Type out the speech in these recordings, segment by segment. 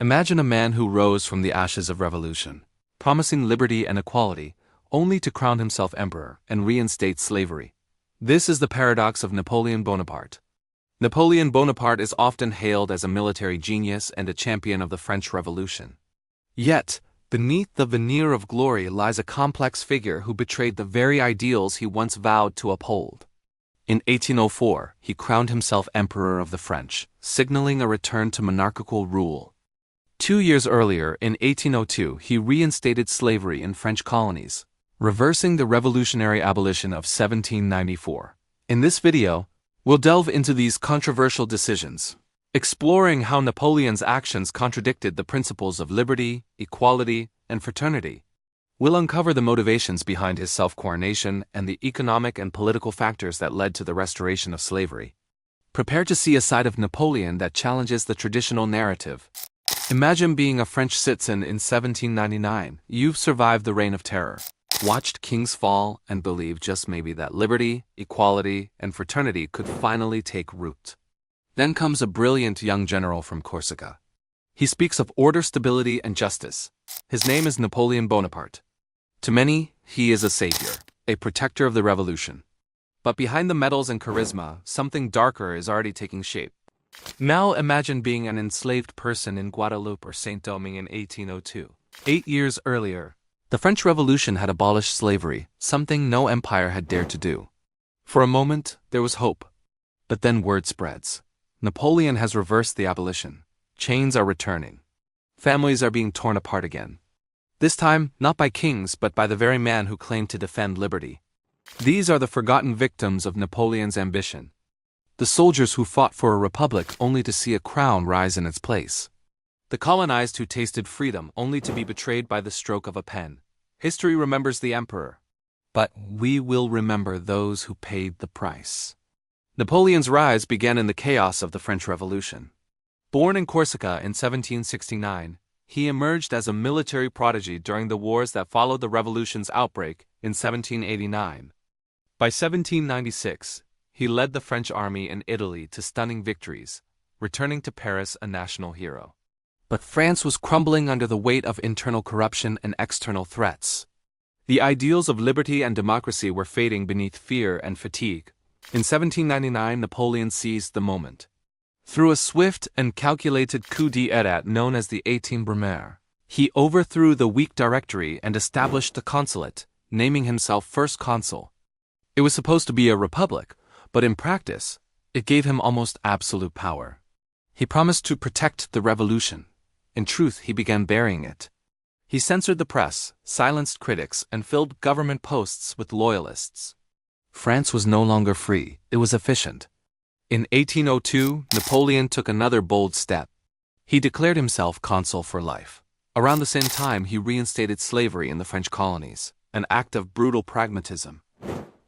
Imagine a man who rose from the ashes of revolution, promising liberty and equality, only to crown himself emperor and reinstate slavery. This is the paradox of Napoleon Bonaparte. Napoleon Bonaparte is often hailed as a military genius and a champion of the French Revolution. Yet, beneath the veneer of glory lies a complex figure who betrayed the very ideals he once vowed to uphold. In 1804, he crowned himself Emperor of the French, signaling a return to monarchical rule. 2 years earlier, in 1802, he reinstated slavery in French colonies, reversing the revolutionary abolition of 1794. In this video, we'll delve into these controversial decisions, exploring how Napoleon's actions contradicted the principles of liberty, equality, and fraternity. We'll uncover the motivations behind his self-coronation and the economic and political factors that led to the restoration of slavery. Prepare to see a side of Napoleon that challenges the traditional narrative. Imagine being a French citizen in 1799. You've survived the Reign of Terror, watched kings fall, and believed just maybe that liberty, equality, and fraternity could finally take root. Then comes a brilliant young general from Corsica. He speaks of order, stability, and justice. His name is Napoleon Bonaparte. To many, he is a savior, a protector of the revolution. But behind the medals and charisma, something darker is already taking shape. Now imagine being an enslaved person in Guadeloupe or Saint-Domingue in 1802. 8 years earlier, the French Revolution had abolished slavery, something no empire had dared to do. For a moment, there was hope. But then word spreads. Napoleon has reversed the abolition. Chains are returning. Families are being torn apart again. This time, not by kings, but by the very man who claimed to defend liberty. These are the forgotten victims of Napoleon's ambition. The soldiers who fought for a republic only to see a crown rise in its place. The colonized who tasted freedom only to be betrayed by the stroke of a pen. History remembers the emperor, but we will remember those who paid the price. Napoleon's rise began in the chaos of the French Revolution. Born in Corsica in 1769, he emerged as a military prodigy during the wars that followed the revolution's outbreak in 1789. By 1796, he led the French army in Italy to stunning victories, returning to Paris a national hero. But France was crumbling under the weight of internal corruption and external threats. The ideals of liberty and democracy were fading beneath fear and fatigue. In 1799, Napoleon seized the moment. Through a swift and calculated coup d'état known as the 18 Brumaire, he overthrew the weak Directory and established the consulate, naming himself first consul. It was supposed to be a republic, but in practice, it gave him almost absolute power. He promised to protect the revolution. In truth, he began burying it. He censored the press, silenced critics, and filled government posts with loyalists. France was no longer free, it was efficient. In 1802, Napoleon took another bold step. He declared himself consul for life. Around the same time, he reinstated slavery in the French colonies, an act of brutal pragmatism.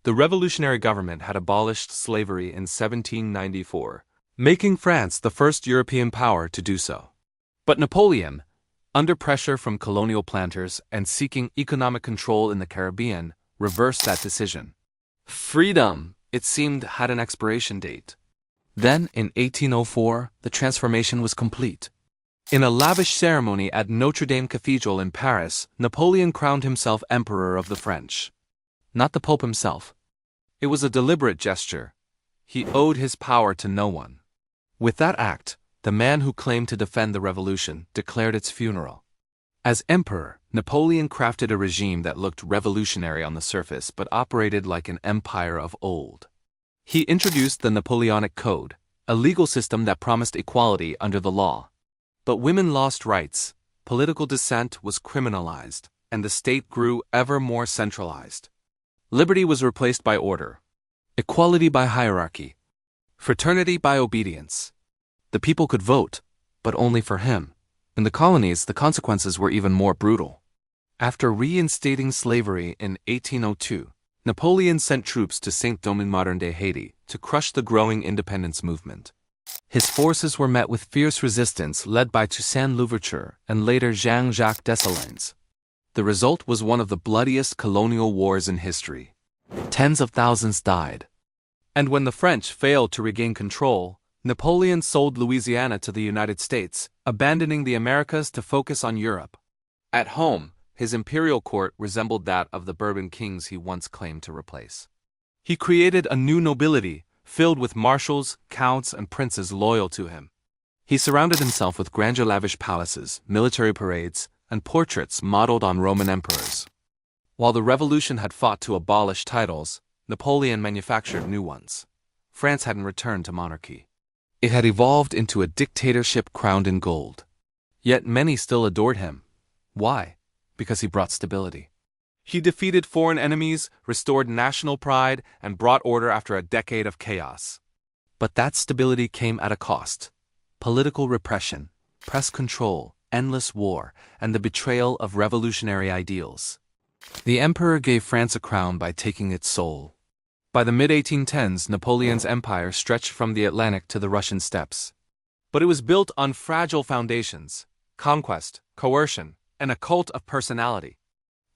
The revolutionary government had abolished slavery in 1794, making France the first European power to do so. But Napoleon, under pressure from colonial planters and seeking economic control in the Caribbean, reversed that decision. Freedom, it seemed, had an expiration date. Then, in 1804, the transformation was complete. In a lavish ceremony at Notre Dame Cathedral in Paris, Napoleon crowned himself Emperor of the French. Not the Pope himself. It was a deliberate gesture. He owed his power to no one. With that act, the man who claimed to defend the revolution declared its funeral. As emperor, Napoleon crafted a regime that looked revolutionary on the surface but operated like an empire of old. He introduced the Napoleonic Code, a legal system that promised equality under the law. But women lost rights, political dissent was criminalized, and the state grew ever more centralized. Liberty was replaced by order, equality by hierarchy, fraternity by obedience. The people could vote, but only for him. In the colonies, the consequences were even more brutal. After reinstating slavery in 1802, Napoleon sent troops to Saint-Domingue, modern-day Haiti, to crush the growing independence movement. His forces were met with fierce resistance led by Toussaint Louverture and later Jean-Jacques Dessalines. The result was one of the bloodiest colonial wars in history. Tens of thousands died. And when the French failed to regain control, Napoleon sold Louisiana to the United States, abandoning the Americas to focus on Europe. At home, his imperial court resembled that of the Bourbon kings he once claimed to replace. He created a new nobility, filled with marshals, counts, and princes loyal to him. He surrounded himself with grandeur lavish palaces, military parades, and portraits modeled on Roman emperors. While the revolution had fought to abolish titles, Napoleon manufactured new ones. France hadn't returned to monarchy. It had evolved into a dictatorship crowned in gold. Yet many still adored him. Why? Because he brought stability. He defeated foreign enemies, restored national pride, and brought order after a decade of chaos. But that stability came at a cost. Political repression, press control, endless war, and the betrayal of revolutionary ideals. The emperor gave France a crown by taking its soul. By the mid-1810s, Napoleon's empire stretched from the Atlantic to the Russian steppes. But it was built on fragile foundations: conquest, coercion, and a cult of personality.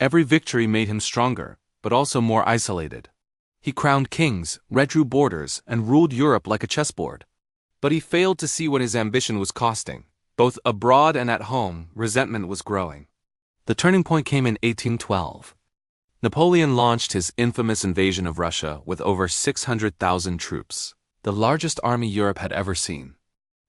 Every victory made him stronger, but also more isolated. He crowned kings, redrew borders, and ruled Europe like a chessboard. But he failed to see what his ambition was costing. Both abroad and at home, resentment was growing. The turning point came in 1812. Napoleon launched his infamous invasion of Russia with over 600,000 troops, the largest army Europe had ever seen.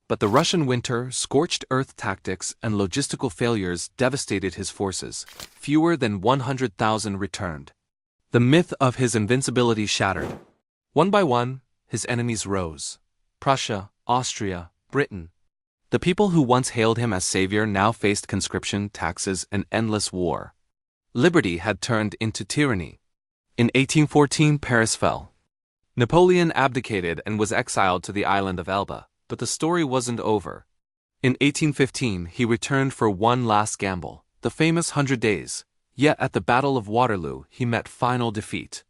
But the Russian winter, scorched earth tactics, and logistical failures devastated his forces. Fewer than 100,000 returned. The myth of his invincibility shattered. One by one, his enemies rose. Prussia, Austria, Britain. The people who once hailed him as savior now faced conscription, taxes, and endless war. Liberty had turned into tyranny. In 1814, Paris fell. Napoleon abdicated and was exiled to the island of Elba, but the story wasn't over. In 1815, he returned for one last gamble, the famous 100 Days. Yet at the Battle of Waterloo, he met final defeat.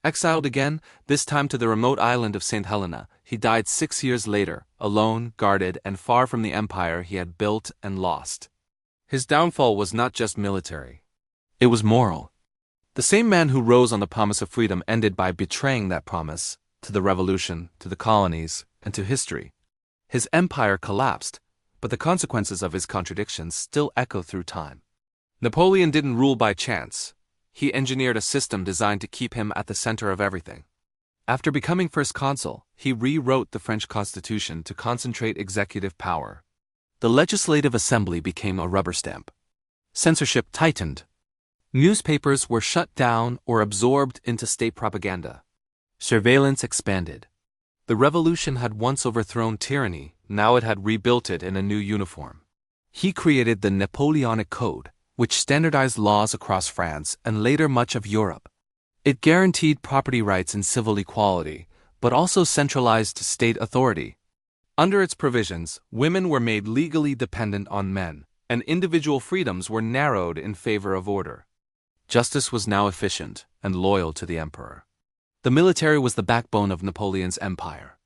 Exiled again, this time to the remote island of St. Helena, he died 6 years later, alone, guarded, and far from the empire he had built and lost. His downfall was not just military. It was moral. The same man who rose on the promise of freedom ended by betraying that promise, to the revolution, to the colonies, and to history. His empire collapsed, but the consequences of his contradictions still echo through time. Napoleon didn't rule by chance. He engineered a system designed to keep him at the center of everything. After becoming first consul, he rewrote the French constitution to concentrate executive power. The legislative assembly became a rubber stamp. Censorship tightened. Newspapers were shut down or absorbed into state propaganda. Surveillance expanded. The revolution had once overthrown tyranny, now it had rebuilt it in a new uniform. He created the Napoleonic Code, which standardized laws across France and later much of Europe. It guaranteed property rights and civil equality, but also centralized state authority. Under its provisions, women were made legally dependent on men, and individual freedoms were narrowed in favor of order. Justice was now efficient and loyal to the emperor. The military was the backbone of Napoleon's empire.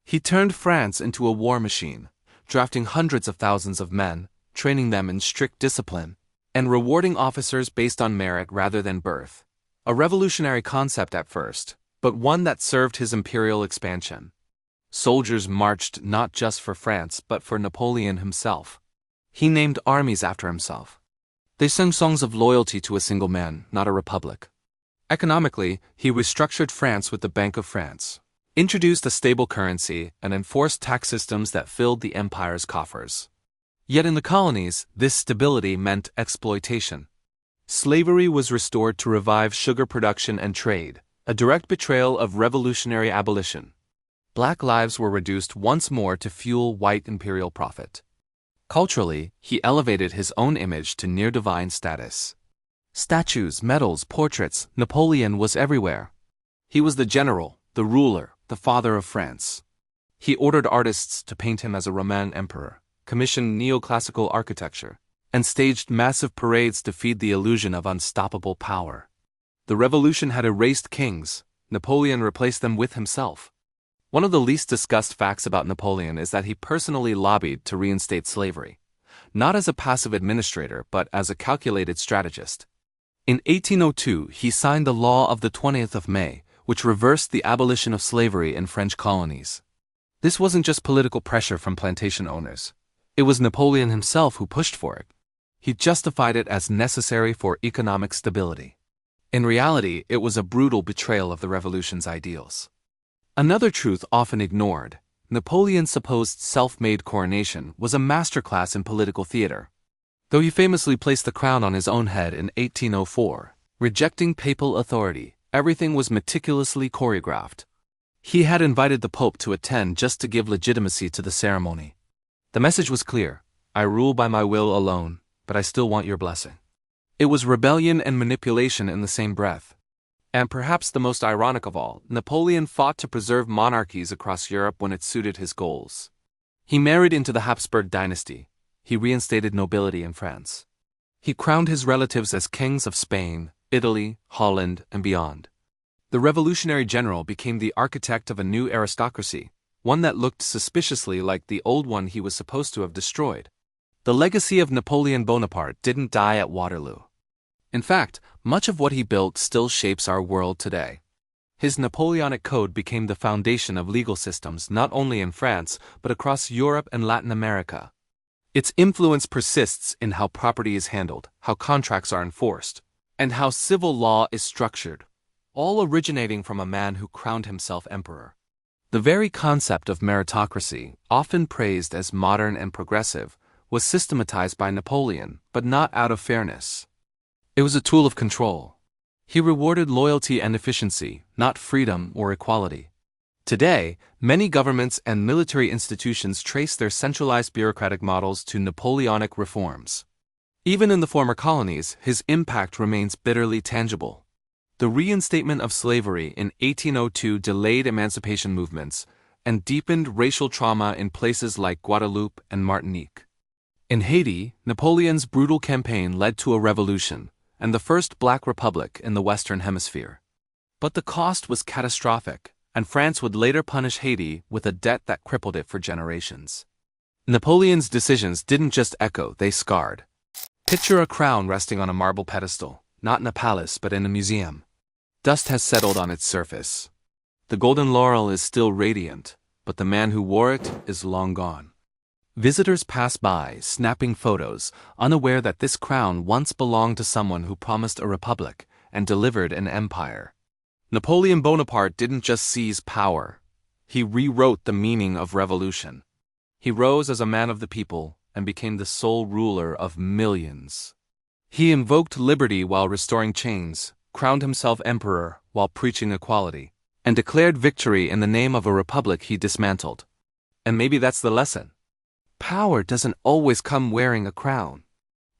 He turned France into a war machine, drafting hundreds of thousands of men, training them in strict discipline, and rewarding officers based on merit rather than birth. A revolutionary concept at first, but one that served his imperial expansion. Soldiers marched not just for France but for Napoleon himself. He named armies after himself. They sang songs of loyalty to a single man, not a republic. Economically, he restructured France with the Bank of France, introduced a stable currency, and enforced tax systems that filled the empire's coffers. Yet in the colonies, this stability meant exploitation. Slavery was restored to revive sugar production and trade, a direct betrayal of revolutionary abolition. Black lives were reduced once more to fuel white imperial profit. Culturally, he elevated his own image to near-divine status. Statues, medals, portraits, Napoleon was everywhere. He was the general, the ruler, the father of France. He ordered artists to paint him as a Roman emperor, commissioned neoclassical architecture, and staged massive parades to feed the illusion of unstoppable power. The revolution had erased kings. Napoleon replaced them with himself. One of the least discussed facts about Napoleon is that he personally lobbied to reinstate slavery, not as a passive administrator but as a calculated strategist. In 1802, he signed the Law of the 20th of May, which reversed the abolition of slavery in French colonies. This wasn't just political pressure from plantation owners. It was Napoleon himself who pushed for it. He justified it as necessary for economic stability. In reality, it was a brutal betrayal of the revolution's ideals. Another truth often ignored: Napoleon's supposed self-made coronation was a masterclass in political theater. Though he famously placed the crown on his own head in 1804, rejecting papal authority, everything was meticulously choreographed. He had invited the Pope to attend just to give legitimacy to the ceremony. The message was clear: I rule by my will alone, but I still want your blessing. It was rebellion and manipulation in the same breath. And perhaps the most ironic of all, Napoleon fought to preserve monarchies across Europe when it suited his goals. He married into the Habsburg dynasty. He reinstated nobility in France. He crowned his relatives as kings of Spain, Italy, Holland, and beyond. The revolutionary general became the architect of a new aristocracy, one that looked suspiciously like the old one he was supposed to have destroyed. The legacy of Napoleon Bonaparte didn't die at Waterloo. In fact, much of what he built still shapes our world today. His Napoleonic Code became the foundation of legal systems not only in France but across Europe and Latin America. Its influence persists in how property is handled, how contracts are enforced, and how civil law is structured, all originating from a man who crowned himself emperor. The very concept of meritocracy, often praised as modern and progressive, was systematized by Napoleon, but not out of fairness. It was a tool of control. He rewarded loyalty and efficiency, not freedom or equality. Today, many governments and military institutions trace their centralized bureaucratic models to Napoleonic reforms. Even in the former colonies, his impact remains bitterly tangible. The reinstatement of slavery in 1802 delayed emancipation movements and deepened racial trauma in places like Guadeloupe and Martinique. In Haiti, Napoleon's brutal campaign led to a revolution and the first Black Republic in the Western Hemisphere. But the cost was catastrophic, and France would later punish Haiti with a debt that crippled it for generations. Napoleon's decisions didn't just echo, they scarred. Picture a crown resting on a marble pedestal, not in a palace but in a museum. Dust has settled on its surface. The golden laurel is still radiant, but the man who wore it is long gone. Visitors pass by, snapping photos, unaware that this crown once belonged to someone who promised a republic and delivered an empire. Napoleon Bonaparte didn't just seize power. He rewrote the meaning of revolution. He rose as a man of the people and became the sole ruler of millions. He invoked liberty while restoring chains, crowned himself emperor while preaching equality, and declared victory in the name of a republic he dismantled. And maybe that's the lesson. Power doesn't always come wearing a crown.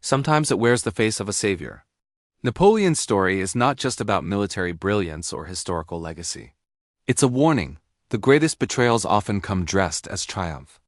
Sometimes it wears the face of a savior. Napoleon's story is not just about military brilliance or historical legacy. It's a warning: the greatest betrayals often come dressed as triumph.